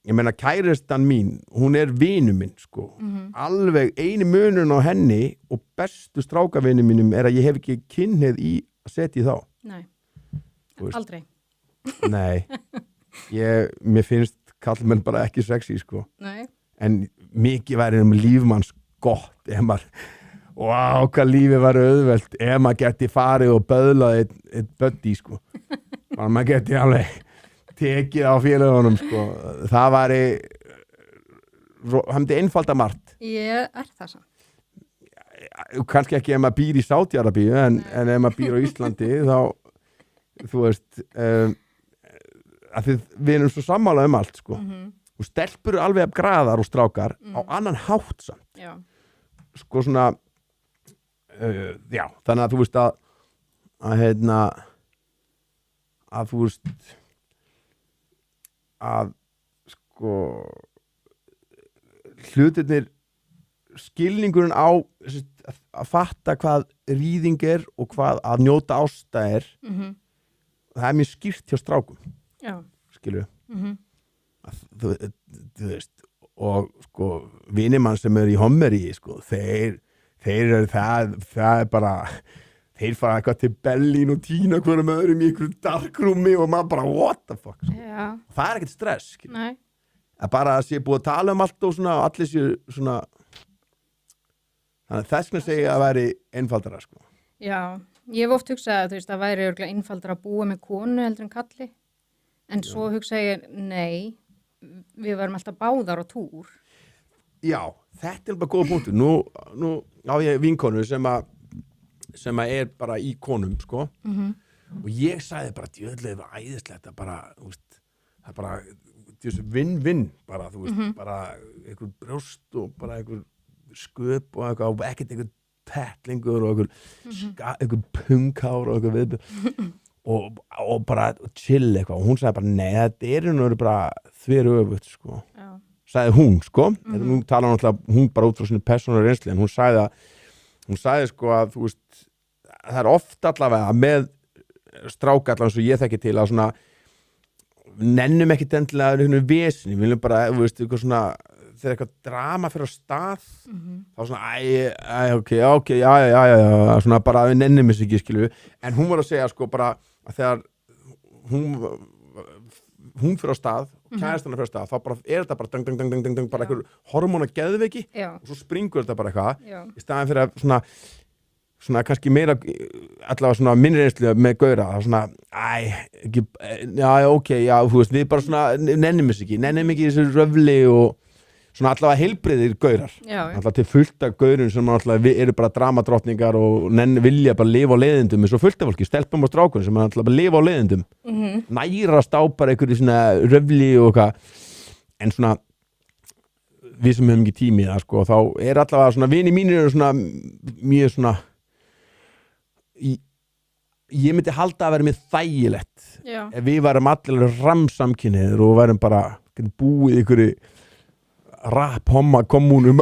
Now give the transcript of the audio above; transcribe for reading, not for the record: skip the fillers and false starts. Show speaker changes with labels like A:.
A: ég meina kæristan mín, hún vinur minn sko, alveg eini munurinn á henni og bestu strákavinur mínum að ég hef ekki kynhneigð í að setja í þá.
B: Nei,
A: veist,
B: aldrei.
A: Nei, mér finnst kallmenn bara ekki sexy sko.
B: Nei.
A: En mikið væri lífmanns gott ef maður, hvað lífið var auðvelt ef maður geti farið og böðlað eitt buddy sko. Maður geti alveg tekið á félagunum sko. Það væri hann einfalda margt.
B: Ég það samt.
A: Kannski ekki ef maður býr í Sádi-Arabíu en ef maður býr á Íslandi þá þú veist að við erum svo sammála allt sko. Og stelpur alveg af graðar og strákar á annan hátt samt.
B: Já.
A: Sko svona já, þannig að þú veist að þú veist að sko hlutirnir skilningurinn á að fatta hvað rýðing og hvað að njóta ásta það mjög skýrt hjá strákum.
B: Já.
A: Skilur þú veist og sko vinimann sem í Hommeri sko, þeir það bara þeir fara eitthvað til Berlín og týna hverjum öðrum í einhverju darkrúmi og maður bara what the fuck sko. Það ekkert stress
B: Nei.
A: Að bara að sé búið að tala allt og svona allir sé svona þannig að þess vegna segi ég að væri einfaldara sko.
B: Já, ég hef oft hugsað að þú veist að væri örugglega einfaldara að búa með konu heldur en kalli en svo hugsa ég nei við varum alltaf báðar á túr.
A: Já, þetta bara góða punktur. Nú á ég vinkonu sem að bara í konum, sko. Og ég sagði bara, djöðlega var æðislegt að bara, þú veist, það bara, vinn, bara, þú veist, bara einhver brjóst og bara einhver sköp og eitthvað, og ekkert einhver tettlingur og einhver punghár og einhver viðbjörn. Og bara chill eitthvað og hún sagði bara nei, þetta nú bara þveru öfugt sko. Já. Sagði hún sko nú tala hún bara út frá sinni persónulega reynslu en hún sagði sko að þú veist það oft allavega með stráka allavega eins og ég þekki til að svona nennum ekkit endilega vesni, við viljum bara þú veist eitthvað svona þegar eitthvað drama fyrir á stað þá svona ok, já svona bara við nennum þess ekki skilju en hún var að segja sko bara að þegar hún fyrir á stað og kærastan fyrir á stað þá bara þetta bara dang, bara einhver hormóna geðveiki og svo springur þetta bara eitthvað í staðin fyrir að svona kannski meira allavega svona minni reynslu með gaura það svona þú veist við bara svona nennum ekki þessu röfli og svona allavega heilbrigðir gaurar allavega til fullt af gaurum sem allavega eru bara dramadrottningar og vilja bara lifa á leiðindum eins og fullt af fólki, stelpum og strákum sem allavega lifa á leiðindum nærast á bara einhverju svona röfli og eitthvað en svona við sem höfum ekki tími það sko þá allavega svona vini mínir eru svona mjög svona ég myndi halda að vera með þægilegt ef við værum allir ramsamkynniðir og værum bara búið einhverju rap homma kommunum